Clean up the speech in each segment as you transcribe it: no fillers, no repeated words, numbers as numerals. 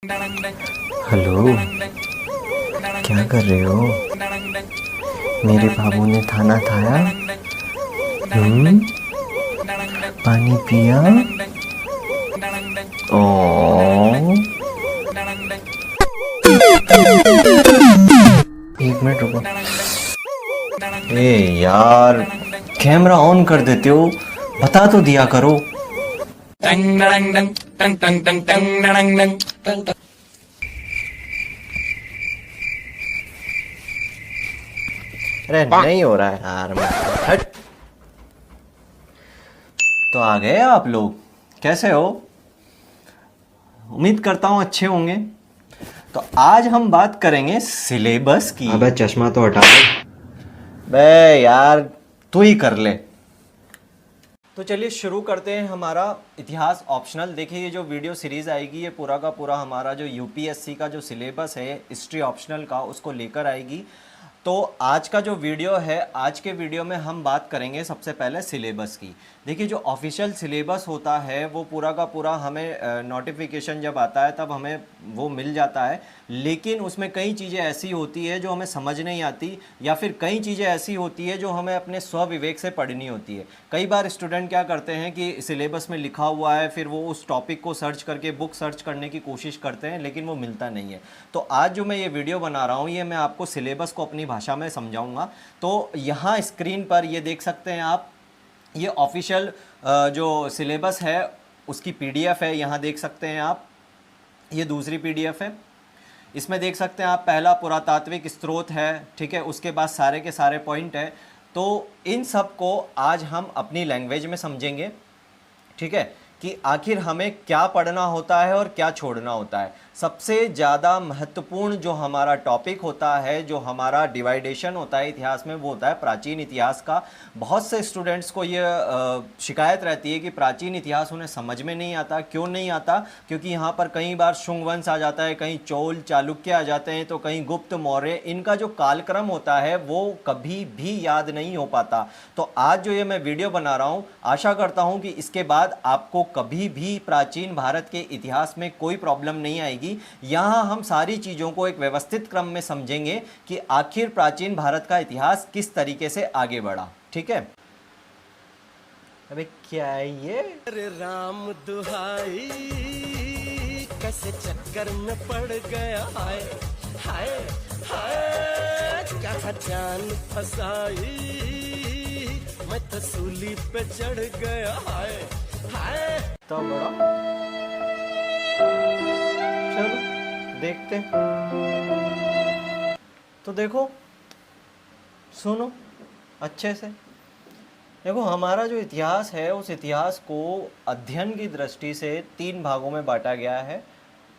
Hello, क्या कर रहे हो? मेरे बाबू ने खाना खाया? पानी पिया? ओ, एक मिनट रुको। ए यार, कैमरा ऑन कर देते हो? बता तो दिया करो। अरे नहीं हो रहा है यार, हट। तो आ गए आप लोग, कैसे हो? उम्मीद करता हूँ अच्छे होंगे। तो आज हम बात करेंगे सिलेबस की। अबे चश्मा तो हटा दे। बे यार, तू ही कर ले। तो चलिए शुरू करते हैं हमारा इतिहास ऑप्शनल। देखिए, ये जो वीडियो सीरीज़ आएगी ये पूरा का पूरा हमारा जो यूपीएससी का जो सिलेबस है हिस्ट्री ऑप्शनल का, उसको लेकर आएगी। तो आज का जो वीडियो है, आज के वीडियो में हम बात करेंगे सबसे पहले सिलेबस की। देखिए, जो ऑफिशियल सिलेबस होता है वो पूरा का पूरा हमें नोटिफिकेशन जब आता है तब हमें वो मिल जाता है, लेकिन उसमें कई चीज़ें ऐसी होती है जो हमें समझ नहीं आती, या फिर कई चीज़ें ऐसी होती है जो हमें अपने स्वविवेक से पढ़नी होती है। कई बार स्टूडेंट क्या करते हैं कि सिलेबस में लिखा हुआ है, फिर वो उस टॉपिक को सर्च करके बुक सर्च करने की कोशिश करते हैं, लेकिन वो मिलता नहीं है। तो आज जो मैं ये वीडियो बना रहा हूँ, ये मैं आपको सिलेबस को अपनी भाषा में समझाऊंगा। तो यहाँ स्क्रीन पर ये देख सकते हैं आप, ये ऑफिशियल जो सिलेबस है उसकी पीडीएफ है, यहाँ देख सकते हैं आप। ये दूसरी पीडीएफ है, इसमें देख सकते हैं आप, पहला पुरातात्विक स्रोत है, ठीक है, उसके बाद सारे के सारे पॉइंट है। तो इन सब को आज हम अपनी लैंग्वेज में समझेंगे, ठीक है, कि आखिर हमें क्या पढ़ना होता है और क्या छोड़ना होता है। सबसे ज़्यादा महत्वपूर्ण जो हमारा टॉपिक होता है, जो हमारा डिवाइडेशन होता है इतिहास में, वो होता है प्राचीन इतिहास का। बहुत से स्टूडेंट्स को ये शिकायत रहती है कि प्राचीन इतिहास उन्हें समझ में नहीं आता। क्यों नहीं आता? क्योंकि यहाँ पर कई बार शुंग वंश आ जाता है, कहीं चोल चालुक्य आ जाते हैं, तो कहीं गुप्त मौर्य। इनका जो कालक्रम होता है वो कभी भी याद नहीं हो पाता। तो आज जो ये मैं वीडियो बना रहा हूँ, आशा करता हूँ कि इसके बाद आपको कभी भी प्राचीन भारत के इतिहास में कोई प्रॉब्लम नहीं आएगी। यहाँ हम सारी चीज़ों को एक व्यवस्थित क्रम में समझेंगे कि आखिर प्राचीन भारत का इतिहास किस तरीके से आगे बढ़ा, ठीक है। अबे क्या है ये? अरे राम दुहाई, कैसे चक्कर में पड़ गया, हाय हाय हाय, क्या जान फसाई, मैं तो सूली पे चढ़ गया, हाय हाय। तो बड़ा, चलो देखते हैं। तो देखो, सुनो अच्छे से। देखो, हमारा जो इतिहास है उस इतिहास को अध्ययन की दृष्टि से 3 भागों में बांटा गया है: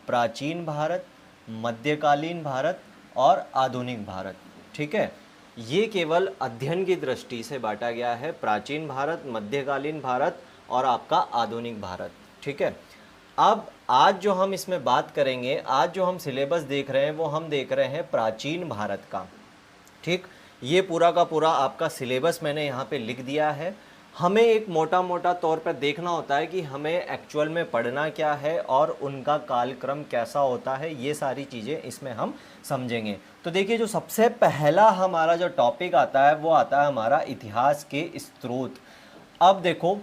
प्राचीन भारत, मध्यकालीन भारत और आधुनिक भारत, ठीक है। ये केवल अध्ययन की दृष्टि से बांटा गया है: प्राचीन भारत, मध्यकालीन भारत और आपका आधुनिक भारत, ठीक है। अब आज जो हम इसमें बात करेंगे, आज जो हम सिलेबस देख रहे हैं वो हम देख रहे हैं प्राचीन भारत का, ठीक। ये पूरा का पूरा आपका सिलेबस मैंने यहाँ पे लिख दिया है। हमें एक मोटा मोटा तौर पर देखना होता है कि हमें एक्चुअल में पढ़ना क्या है और उनका कालक्रम कैसा होता है, ये सारी चीज़ें इसमें हम समझेंगे। तो देखिए, जो सबसे पहला हमारा जो टॉपिक आता है वो आता है हमारा इतिहास के स्रोत। अब देखो,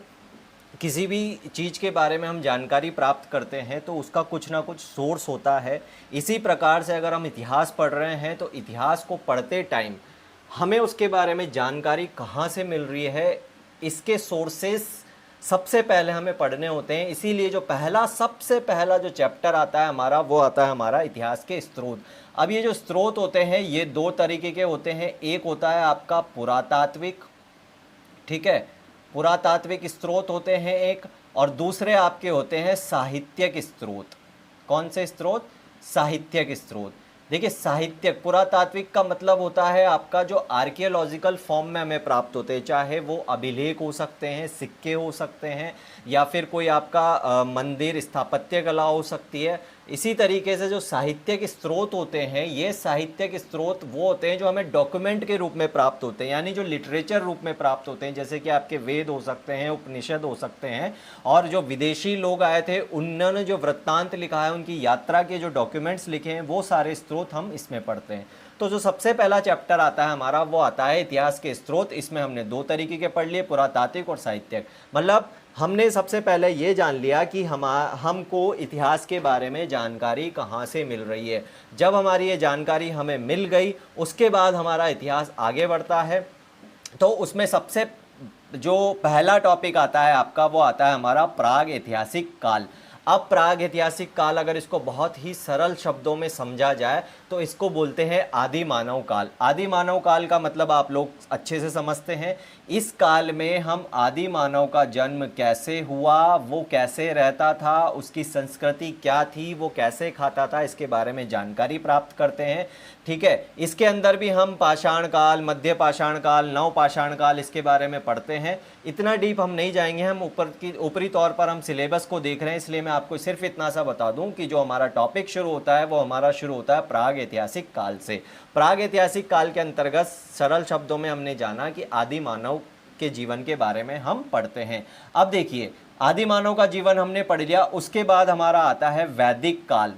किसी भी चीज़ के बारे में हम जानकारी प्राप्त करते हैं तो उसका कुछ ना कुछ सोर्स होता है। इसी प्रकार से अगर हम इतिहास पढ़ रहे हैं तो इतिहास को पढ़ते टाइम हमें उसके बारे में जानकारी कहाँ से मिल रही है, इसके सोर्सेस सबसे पहले हमें पढ़ने होते हैं। इसीलिए जो सबसे पहला जो चैप्टर आता है हमारा, वो आता है हमारा इतिहास के स्रोत। अब ये जो स्रोत होते हैं ये 2 तरीके के होते हैं। एक होता है आपका पुरातात्विक, ठीक है, पुरातात्विक स्रोत होते हैं एक, और दूसरे आपके होते हैं साहित्यिक स्रोत। कौन से स्रोत? साहित्यिक स्रोत। देखिए, साहित्यिक, पुरातात्विक का मतलब होता है आपका जो आर्कियोलॉजिकल फॉर्म में हमें प्राप्त होते हैं, चाहे वो अभिलेख हो सकते हैं, सिक्के हो सकते हैं, या फिर कोई आपका मंदिर स्थापत्य कला हो सकती है। इसी तरीके से जो साहित्यिक स्रोत होते हैं, ये साहित्यिक स्रोत वो होते हैं जो हमें डॉक्यूमेंट के रूप में प्राप्त होते हैं, यानी जो लिटरेचर रूप में प्राप्त होते हैं, जैसे कि आपके वेद हो सकते हैं, उपनिषद हो सकते हैं, और जो विदेशी लोग आए थे उन्होंने जो वृत्तांत लिखा है, उनकी यात्रा के जो डॉक्यूमेंट्स लिखे हैं, वो सारे स्रोत हम इसमें पढ़ते हैं। तो जो सबसे पहला चैप्टर आता है हमारा, वो आता है इतिहास के स्रोत। इसमें हमने दो तरीके के पढ़ लिए, पुरातात्विक और साहित्यिक। मतलब हमने सबसे पहले ये जान लिया कि हमको इतिहास के बारे में जानकारी कहाँ से मिल रही है। जब हमारी ये जानकारी हमें मिल गई, उसके बाद हमारा इतिहास आगे बढ़ता है। तो उसमें सबसे जो पहला टॉपिक आता है आपका, वो आता है हमारा प्राग ऐतिहासिक काल। अब प्राग ऐतिहासिक काल अगर इसको बहुत ही सरल शब्दों में समझा जाए तो इसको बोलते हैं आदि मानव काल। आदि मानव काल का मतलब आप लोग अच्छे से समझते हैं। इस काल में हम आदि मानव का जन्म कैसे हुआ, वो कैसे रहता था, उसकी संस्कृति क्या थी, वो कैसे खाता था, इसके बारे में जानकारी प्राप्त करते हैं। ठीक है, इसके अंदर भी हम पाषाण काल, मध्य पाषाण काल, नव पाषाण काल, इसके बारे में पढ़ते हैं। इतना डीप हम नहीं जाएंगे, हम ऊपरी तौर पर हम सिलेबस को देख रहे हैं, इसलिए मैं आपको सिर्फ इतना सा बता दूं कि जो हमारा टॉपिक शुरू होता है वो हमारा शुरू होता है प्राग ऐतिहासिक काल से। प्राग ऐतिहासिक काल के अंतर्गत सरल शब्दों में हमने जाना कि आदि मानव के जीवन के बारे में हम पढ़ते हैं। अब देखिए, आदि मानव का जीवन हमने पढ़ लिया, उसके बाद हमारा आता है वैदिक काल।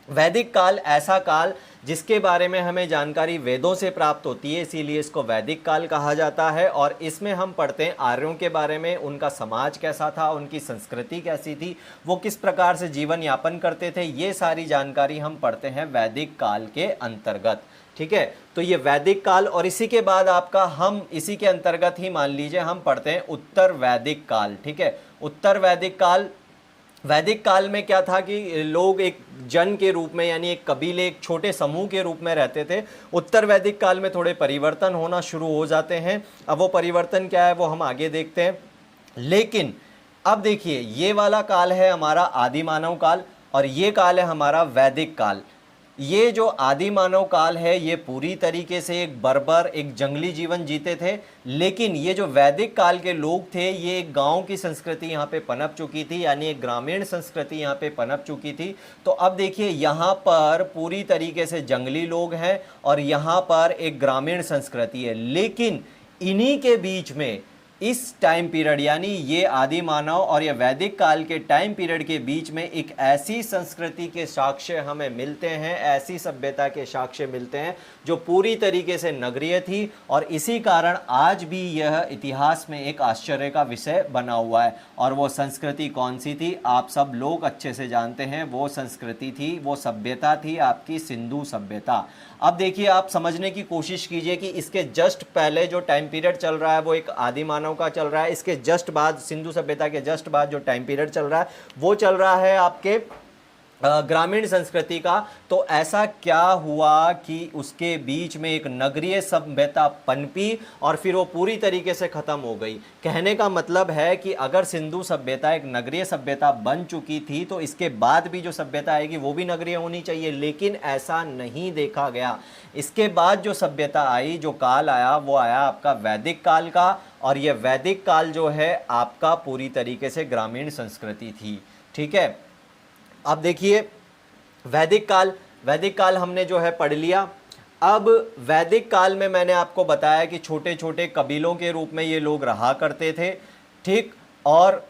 वैदिक काल ऐसा काल जिसके बारे में हमें जानकारी वेदों से प्राप्त होती है, इसीलिए इसको वैदिक काल कहा जाता है। और इसमें हम पढ़ते हैं आर्यों के बारे में, उनका समाज कैसा था, उनकी संस्कृति कैसी थी, वो किस प्रकार से जीवन यापन करते थे, ये सारी जानकारी हम पढ़ते हैं वैदिक काल के अंतर्गत। ठीक है, तो ये वैदिक काल, और इसी के बाद आपका हम इसी के अंतर्गत ही मान लीजिए हम पढ़ते हैं उत्तर वैदिक काल। ठीक है, उत्तर वैदिक काल, वैदिक काल में क्या था कि लोग एक जन के रूप में, यानी एक कबीले, एक छोटे समूह के रूप में रहते थे। उत्तर वैदिक काल में थोड़े परिवर्तन होना शुरू हो जाते हैं। अब वो परिवर्तन क्या है वो हम आगे देखते हैं। लेकिन अब देखिए, ये वाला काल है हमारा आदि मानव काल, और ये काल है हमारा वैदिक काल। ये जो आदि मानव काल है, ये पूरी तरीके से एक बर्बर, एक जंगली जीवन जीते थे। लेकिन ये जो वैदिक काल के लोग थे, ये एक गांव की संस्कृति यहाँ पे पनप चुकी थी, यानी एक ग्रामीण संस्कृति यहाँ पे पनप चुकी थी। तो अब देखिए, यहाँ पर पूरी तरीके से जंगली लोग हैं और यहाँ पर एक ग्रामीण संस्कृति है। लेकिन इन्हीं के बीच में इस टाइम पीरियड, यानी ये आदि मानव और ये वैदिक काल के टाइम पीरियड के बीच में एक ऐसी संस्कृति के साक्ष्य हमें मिलते हैं, ऐसी सभ्यता के साक्ष्य मिलते हैं जो पूरी तरीके से नगरीय थी। और इसी कारण आज भी यह इतिहास में एक आश्चर्य का विषय बना हुआ है। और वो संस्कृति कौन सी थी, आप सब लोग अच्छे से जानते हैं। वो संस्कृति थी, वो सभ्यता थी आपकी सिंधु सभ्यता। अब देखिए, आप समझने की कोशिश कीजिए कि इसके जस्ट पहले जो टाइम पीरियड चल रहा है वो एक आदि मानव का चल रहा है। इसके जस्ट बाद, सिंधु सभ्यता के जस्ट बाद जो टाइम पीरियड चल रहा है वो चल रहा है आपके ग्रामीण संस्कृति का। तो ऐसा क्या हुआ कि उसके बीच में एक नगरीय सभ्यता पनपी और फिर वो पूरी तरीके से ख़त्म हो गई। कहने का मतलब है कि अगर सिंधु सभ्यता एक नगरीय सभ्यता बन चुकी थी तो इसके बाद भी जो सभ्यता आएगी वो भी नगरीय होनी चाहिए, लेकिन ऐसा नहीं देखा गया। इसके बाद जो सभ्यता आई, जो काल आया, वो आया आपका वैदिक काल का। और ये वैदिक काल जो है आपका पूरी तरीके से ग्रामीण संस्कृति थी। ठीक है, अब देखिए, वैदिक काल हमने जो है पढ़ लिया। अब वैदिक काल में मैंने आपको बताया कि छोटे छोटे कबीलों के रूप में ये लोग रहा करते थे। ठीक, और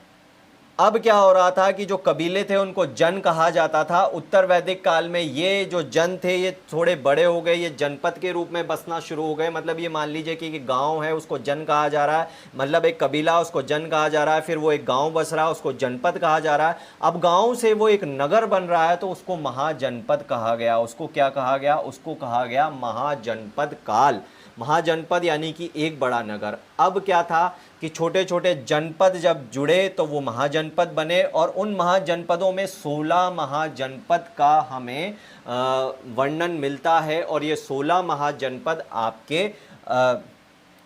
अब क्या हो रहा था कि जो कबीले थे उनको जन कहा जाता था। उत्तर वैदिक काल में ये जो जन थे ये थोड़े बड़े हो गए, ये जनपद के रूप में बसना शुरू हो गए। मतलब ये मान लीजिए कि गांव है, उसको जन कहा जा रहा है, मतलब एक कबीला उसको जन कहा जा रहा है, फिर वो एक गांव बस रहा है, उसको जनपद कहा जा रहा है। अब गांव से वो एक नगर बन रहा है तो उसको महाजनपद कहा गया। उसको क्या कहा गया, उसको कहा गया महाजनपद काल। महाजनपद यानी कि एक बड़ा नगर। अब क्या था कि छोटे छोटे जनपद जब जुड़े तो वो महाजनपद बने, और उन महाजनपदों में 16 महाजनपद का हमें वर्णन मिलता है। और ये 16 महाजनपद आपके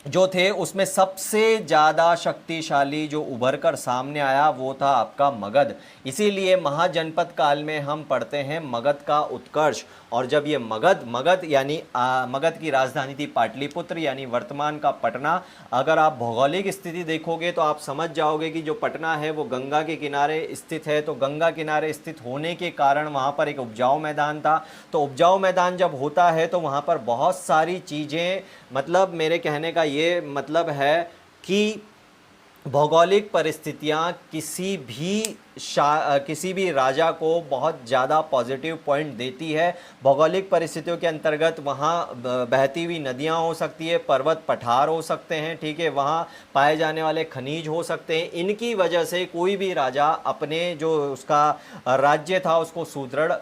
जो थे उसमें सबसे ज़्यादा शक्तिशाली जो उभर कर सामने आया वो था आपका मगध। इसीलिए महाजनपद काल में हम पढ़ते हैं मगध का उत्कर्ष। और जब ये मगध यानी मगध की राजधानी थी पाटलिपुत्र यानी वर्तमान का पटना। अगर आप भौगोलिक स्थिति देखोगे तो आप समझ जाओगे कि जो पटना है वो गंगा के किनारे स्थित है। तो गंगा किनारे स्थित होने के कारण वहाँ पर एक उपजाऊ मैदान था। तो उपजाऊ मैदान जब होता है तो वहाँ पर बहुत सारी चीज़ें, मतलब मेरे कहने का ये मतलब है कि भौगोलिक परिस्थितियाँ किसी भी राजा को बहुत ज़्यादा पॉजिटिव पॉइंट देती है। भौगोलिक परिस्थितियों के अंतर्गत वहाँ बहती हुई नदियाँ हो सकती है, पर्वत पठार हो सकते हैं, ठीक है, वहाँ पाए जाने वाले खनिज हो सकते हैं। इनकी वजह से कोई भी राजा अपने जो उसका राज्य था उसको सुदृढ़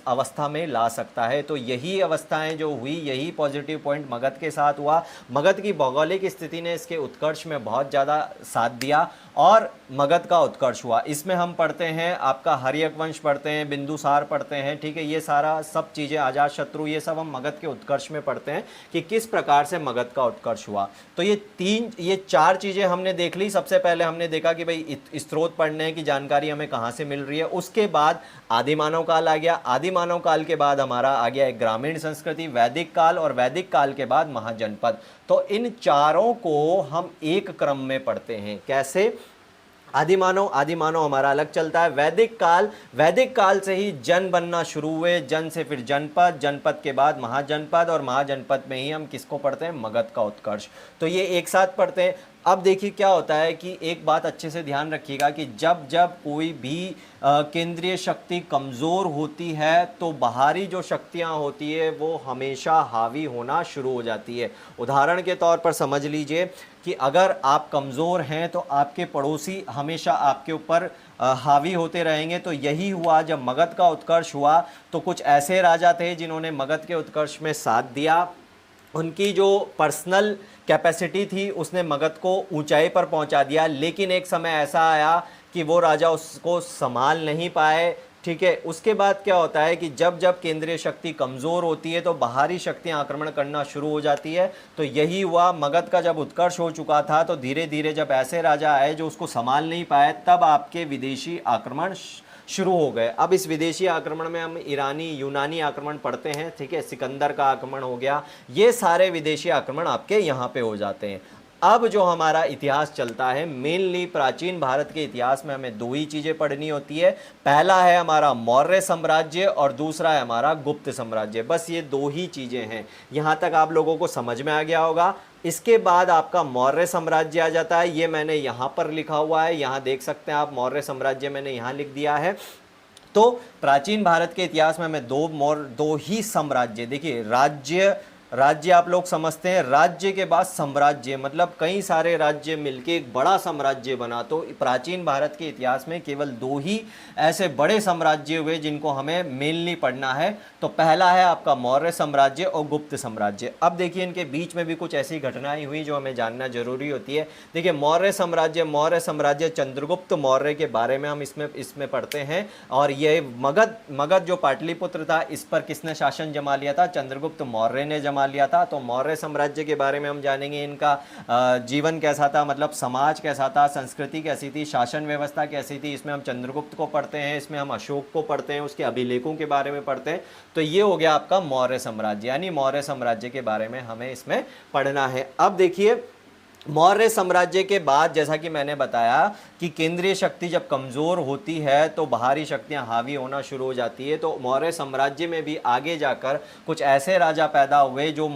अवस्था में ला सकता है। तो यही अवस्थाएं जो हुई, यही पॉजिटिव पॉइंट मगध के साथ हुआ। मगध की भौगोलिक स्थिति ने इसके उत्कर्ष में बहुत ज़्यादा साथ दिया और मगध का उत्कर्ष हुआ। इसमें हम पढ़ते हैं आपका हर्यक वंश पढ़ते हैं, बिंदुसार पढ़ते हैं, ठीक है, ये सारा सब चीज़ें, अजातशत्रु, ये सब हम मगध के उत्कर्ष में पढ़ते हैं कि किस प्रकार से मगध का उत्कर्ष हुआ। तो ये चार चीज़ें हमने देख ली। सबसे पहले हमने देखा कि भाई स्रोत पढ़ने की जानकारी हमें कहाँ से मिल रही है। उसके बाद आदि मानव काल आ गया। आदि मानव काल के बाद हमारा आ गया एक ग्रामीण संस्कृति, वैदिक काल, और वैदिक काल के बाद महाजनपद। तो इन चारों को हम एक क्रम में पढ़ते हैं। कैसे? आदि मानव हमारा अलग चलता है। वैदिक काल से ही जन बनना शुरू हुए, जन से फिर जनपद, जनपद के बाद महाजनपद, और महाजनपद में ही हम किसको पढ़ते हैं? मगध का उत्कर्ष। तो ये एक साथ पढ़ते हैं। अब देखिए क्या होता है कि एक बात अच्छे से ध्यान रखिएगा कि जब जब कोई भी केंद्रीय शक्ति कमज़ोर होती है तो बाहरी जो शक्तियां होती है वो हमेशा हावी होना शुरू हो जाती है। उदाहरण के तौर पर समझ लीजिए कि अगर आप कमज़ोर हैं तो आपके पड़ोसी हमेशा आपके ऊपर हावी होते रहेंगे। तो यही हुआ जब मगध का उत्कर्ष हुआ। तो कुछ ऐसे राजा थे जिन्होंने मगध के उत्कर्ष में साथ दिया। उनकी जो पर्सनल कैपेसिटी थी उसने मगध को ऊंचाई पर पहुंचा दिया। लेकिन एक समय ऐसा आया कि वो राजा उसको संभाल नहीं पाए, ठीक है। उसके बाद क्या होता है कि जब जब केंद्रीय शक्ति कमज़ोर होती है तो बाहरी शक्तियां आक्रमण करना शुरू हो जाती है। तो यही हुआ, मगध का जब उत्कर्ष हो चुका था तो धीरे धीरे जब ऐसे राजा आए जो उसको संभाल नहीं पाए, तब आपके विदेशी आक्रमण शुरू हो गए। अब इस विदेशी आक्रमण में हम ईरानी यूनानी आक्रमण पढ़ते हैं, ठीक है, सिकंदर का आक्रमण हो गया, ये सारे विदेशी आक्रमण आपके यहाँ पे हो जाते हैं। अब जो हमारा इतिहास चलता है, मेनली प्राचीन भारत के इतिहास में हमें दो ही चीज़ें पढ़नी होती है। पहला है हमारा मौर्य साम्राज्य और दूसरा है हमारा गुप्त साम्राज्य। बस ये दो ही चीज़ें हैं। यहाँ तक आप लोगों को समझ में आ गया होगा। इसके बाद आपका मौर्य साम्राज्य आ जाता है। ये मैंने यहाँ पर लिखा हुआ है, यहाँ देख सकते हैं आप, मौर्य साम्राज्य मैंने यहाँ लिख दिया है। तो प्राचीन भारत के इतिहास में हमें दो ही साम्राज्य, देखिए राज्य आप लोग समझते हैं, राज्य के बाद साम्राज्य, मतलब कई सारे राज्य मिलके एक बड़ा साम्राज्य बना। तो प्राचीन भारत के इतिहास में केवल दो ही ऐसे बड़े साम्राज्य हुए जिनको हमें मेनली पढ़ना है। तो पहला है आपका मौर्य साम्राज्य और गुप्त साम्राज्य। अब देखिए इनके बीच में भी कुछ ऐसी घटनाएं हुई जो हमें जानना जरूरी होती है। देखिए मौर्य साम्राज्य चंद्रगुप्त मौर्य के बारे में हम इसमें पढ़ते हैं। और ये मगध जो पाटलिपुत्र था, इस पर किसने शासन जमा लिया था? चंद्रगुप्त मौर्य ने जमा लिया था। तो मौर्य साम्राज्य के बारे में हम जानेंगे, इनका जीवन कैसा था, मतलब समाज कैसा था, संस्कृति कैसी थी, शासन व्यवस्था कैसी थी। इसमें हम चंद्रगुप्त को पढ़ते हैं, इसमें हम अशोक को पढ़ते हैं, उसके अभिलेखों के बारे में पढ़ते हैं। तो ये हो गया आपका मौर्य साम्राज्य, यानी मौर्य साम्राज्य के बारे में हमें इसमें पढ़ना है। अब देखिए मौर्य साम्राज्य के बाद जैसा कि मैंने बताया कि केंद्रीय शक्ति जब कमज़ोर होती है तो बाहरी शक्तियां हावी होना शुरू हो जाती है। तो मौर्य साम्राज्य में भी आगे जाकर कुछ ऐसे राजा पैदा हुए जो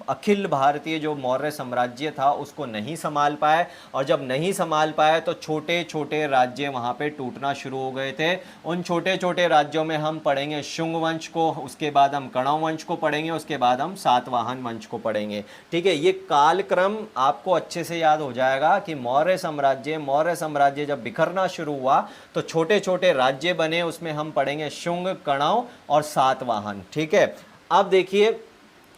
अखिल भारतीय जो मौर्य साम्राज्य था उसको नहीं संभाल पाए। और जब नहीं संभाल पाए तो छोटे छोटे राज्य वहाँ पे टूटना शुरू हो गए थे। उन छोटे छोटे राज्यों में हम पढ़ेंगे शुंग वंश को, उसके बाद हम कणव वंश को पढ़ेंगे, उसके बाद हम सातवाहन वंश को पढ़ेंगे, ठीक है। ये कालक्रम आपको अच्छे से याद हो जाएगा कि मौर्य साम्राज्य जब बिखरना शुरू हुआ तो छोटे छोटे राज्य बने, उसमें हम पढ़ेंगे शुंग, कणव और सातवाहन, ठीक है। अब देखिए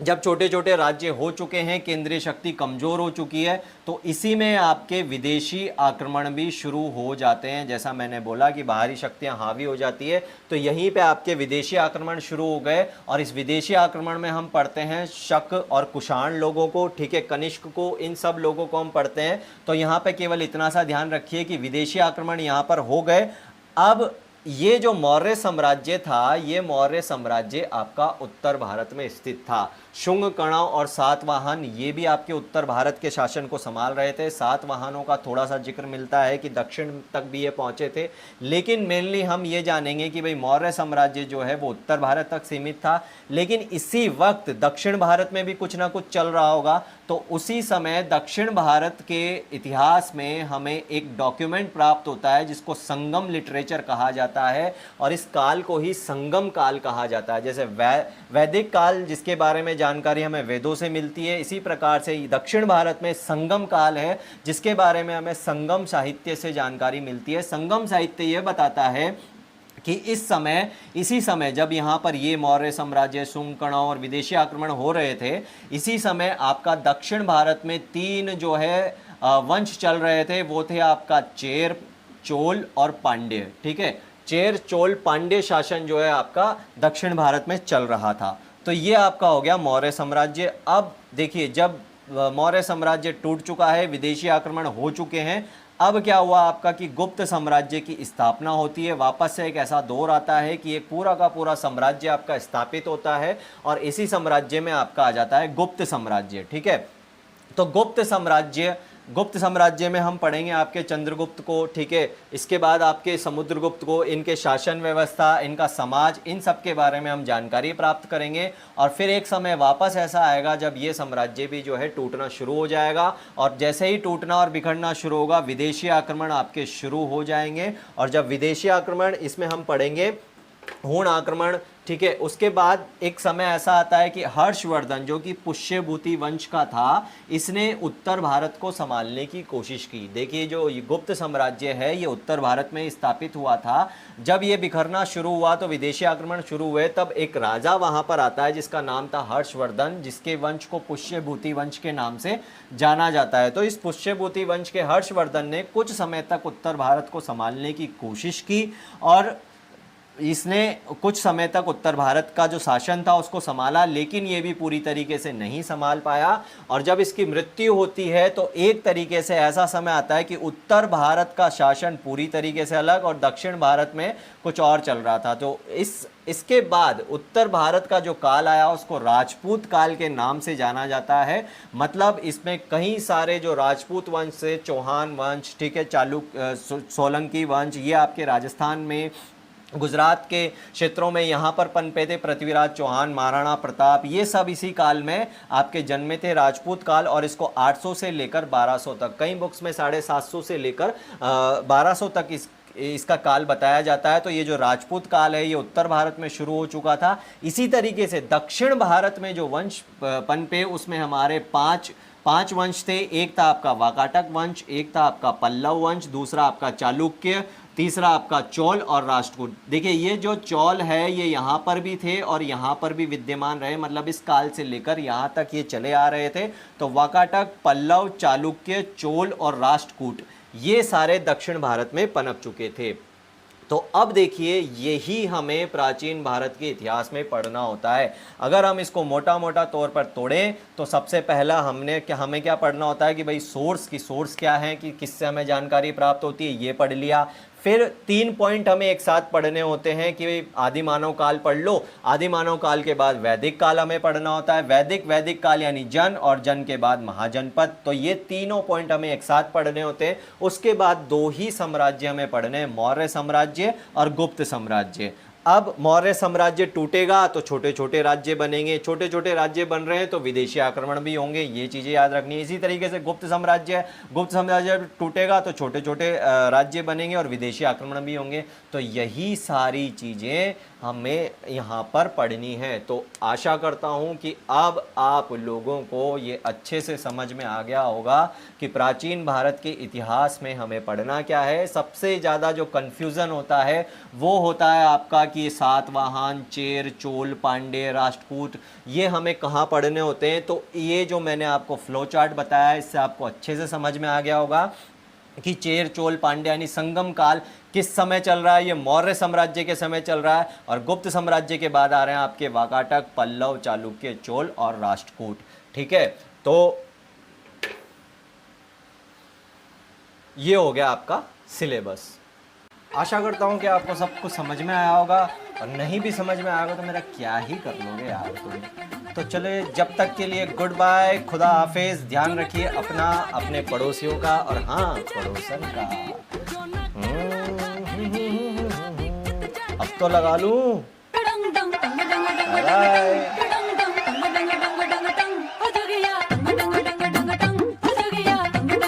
जब छोटे छोटे राज्य हो चुके हैं, केंद्रीय शक्ति कमज़ोर हो चुकी है, तो इसी में आपके विदेशी आक्रमण भी शुरू हो जाते हैं। जैसा मैंने बोला कि बाहरी शक्तियां हावी हो जाती है, तो यहीं पे आपके विदेशी आक्रमण शुरू हो गए। और इस विदेशी आक्रमण में हम पढ़ते हैं शक और कुषाण लोगों को, ठीक है, कनिष्क को, इन सब लोगों को हम पढ़ते हैं। तो यहाँ पे केवल इतना सा ध्यान रखिए कि विदेशी आक्रमण यहाँ पर हो गए। अब ये जो मौर्य साम्राज्य था, ये मौर्य साम्राज्य आपका उत्तर भारत में स्थित था। शुंग, कणव और सातवाहन ये भी आपके उत्तर भारत के शासन को संभाल रहे थे। सातवाहनों का थोड़ा सा जिक्र मिलता है कि दक्षिण तक भी ये पहुंचे थे, लेकिन मेनली हम ये जानेंगे कि भाई मौर्य साम्राज्य जो है वो उत्तर भारत तक सीमित था। लेकिन इसी वक्त दक्षिण भारत में भी कुछ ना कुछ चल रहा होगा। तो उसी समय दक्षिण भारत के इतिहास में हमें एक डॉक्यूमेंट प्राप्त होता है जिसको संगम लिटरेचर कहा जाता है, और इस काल को ही संगम काल कहा जाता है। जैसे वैदिक काल जिसके बारे में जानकारी हमें वेदों से मिलती है, इसी प्रकार से दक्षिण भारत में संगम काल है जिसके बारे में हमें संगम साहित्य से जानकारी मिलती है। संगम साहित्य ये बताता है कि इसी समय जब यहाँ पर ये मौर्य साम्राज्य, शुंग, कणव और विदेशी आक्रमण हो रहे थे, इसी समय आपका दक्षिण भारत में 3 जो है वंश चल रहे थे। वो थे आपका चेर, चोल और पांड्य, ठीक है। चेर, चोल, पांड्य शासन जो है आपका दक्षिण भारत में चल रहा था। तो ये आपका हो गया मौर्य साम्राज्य। अब देखिए, जब मौर्य साम्राज्य टूट चुका है, विदेशी आक्रमण हो चुके हैं, अब क्या हुआ आपका कि गुप्त साम्राज्य की स्थापना होती है। वापस से एक ऐसा दौर आता है कि एक पूरा का पूरा साम्राज्य आपका स्थापित होता है, और इसी साम्राज्य में आपका आ जाता है गुप्त साम्राज्य, ठीक है। तो गुप्त साम्राज्य में हम पढ़ेंगे आपके चंद्रगुप्त को, ठीक है। इसके बाद आपके समुद्रगुप्त को, इनके शासन व्यवस्था, इनका समाज, इन सब के बारे में हम जानकारी प्राप्त करेंगे। और फिर एक समय वापस ऐसा आएगा जब ये साम्राज्य भी जो है टूटना शुरू हो जाएगा, और जैसे ही टूटना और बिखरना शुरू होगा, विदेशी आक्रमण आपके शुरू हो जाएंगे। और जब विदेशी आक्रमण, इसमें हम पढ़ेंगे हूण आक्रमण, ठीक है। उसके बाद एक समय ऐसा आता है कि हर्षवर्धन जो कि पुष्यभूति वंश का था, इसने उत्तर भारत को संभालने की कोशिश की। देखिए, जो गुप्त साम्राज्य है ये उत्तर भारत में स्थापित हुआ था। जब ये बिखरना शुरू हुआ तो विदेशी आक्रमण शुरू हुए, तब एक राजा वहां पर आता है जिसका नाम था हर्षवर्धन, जिसके वंश को पुष्यभूति वंश के नाम से जाना जाता है। तो इस पुष्यभूति वंश के हर्षवर्धन ने कुछ समय तक उत्तर भारत को संभालने की कोशिश की, और इसने कुछ समय तक उत्तर भारत का जो शासन था उसको संभाला, लेकिन ये भी पूरी तरीके से नहीं संभाल पाया। और जब इसकी मृत्यु होती है तो एक तरीके से ऐसा समय आता है कि उत्तर भारत का शासन पूरी तरीके से अलग और दक्षिण भारत में कुछ और चल रहा था। तो इसके बाद उत्तर भारत का जो काल आया उसको राजपूत काल के नाम से जाना जाता है। मतलब इसमें कई सारे जो राजपूत वंश से, चौहान वंश, ठीक है, सोलंकी वंश, ये आपके राजस्थान में, गुजरात के क्षेत्रों में यहाँ पर पनपे थे। पृथ्वीराज चौहान, महाराणा प्रताप, ये सब इसी काल में आपके जन्मे थे, राजपूत काल। और इसको 800 से लेकर 1200 तक, कई बुक्स में 750 से लेकर 1200 तक इसका काल बताया जाता है। तो ये जो राजपूत काल है ये उत्तर भारत में शुरू हो चुका था। इसी तरीके से दक्षिण भारत में जो वंश पनपे, उसमें हमारे पांच वंश थे। एक था आपका वाकाटक वंश, एक था आपका पल्लव वंश, दूसरा आपका चालुक्य, तीसरा आपका चोल और राष्ट्रकूट। देखिए, ये जो चोल है ये यहाँ पर भी थे और यहाँ पर भी विद्यमान रहे, मतलब इस काल से लेकर यहाँ तक ये चले आ रहे थे। तो वाकाटक, पल्लव, चालुक्य, चोल और राष्ट्रकूट ये सारे दक्षिण भारत में पनप चुके थे। तो अब देखिए, यही हमें प्राचीन भारत के इतिहास में पढ़ना होता है। अगर हम इसको मोटा मोटा तौर पर तोड़ें तो सबसे पहला हमें क्या पढ़ना होता है कि भाई सोर्स क्या है, कि किससे हमें जानकारी प्राप्त होती है, ये पढ़ लिया। फिर 3 पॉइंट हमें एक साथ पढ़ने होते हैं कि आदि मानव काल पढ़ लो, आदि मानव काल के बाद वैदिक काल हमें पढ़ना होता है, वैदिक काल यानी जन, और जन के बाद महाजनपद। तो ये तीनों पॉइंट हमें एक साथ पढ़ने होते हैं। उसके बाद 2 ही साम्राज्य हमें पढ़ने हैं, मौर्य साम्राज्य और गुप्त साम्राज्य। अब मौर्य साम्राज्य टूटेगा तो छोटे छोटे राज्य बनेंगे, छोटे छोटे राज्य बन रहे हैं तो विदेशी आक्रमण भी होंगे, ये चीज़ें याद रखनी है। इसी तरीके से गुप्त साम्राज्य टूटेगा तो छोटे छोटे राज्य बनेंगे और विदेशी आक्रमण भी होंगे। तो यही सारी चीज़ें हमें यहाँ पर पढ़नी है। तो आशा करता हूँ कि अब आप लोगों को ये अच्छे से समझ में आ गया होगा कि प्राचीन भारत के इतिहास में हमें पढ़ना क्या है। सबसे ज़्यादा जो कन्फ्यूज़न होता है वो होता है आपका कि सातवाहन, चेर, चोल, पांड्य, राष्ट्रकूट, ये हमें कहाँ पढ़ने होते हैं। तो ये जो मैंने आपको फ्लो चार्ट बताया, इससे आपको अच्छे से समझ में आ गया होगा कि चेर, चोल, पांड्य यानी संगम काल किस समय चल रहा है। ये मौर्य साम्राज्य के समय चल रहा है और गुप्त साम्राज्य के बाद आ रहे हैं आपके वाकाटक, पल्लव, चालुक्य, चोल और राष्ट्रकूट। ठीक है, तो ये हो गया आपका सिलेबस। आशा करता हूँ कि आपको सब कुछ समझ में आया होगा, और नहीं भी समझ में आएगा तो मेरा क्या ही कर लोगे यार तुम। तो चले, जब तक के लिए गुड बाय, खुदा हाफिज, ध्यान रखिए अपना, अपने पड़ोसियों का और हाँ पड़ोसन का। अब तो लगा लूं। बाय।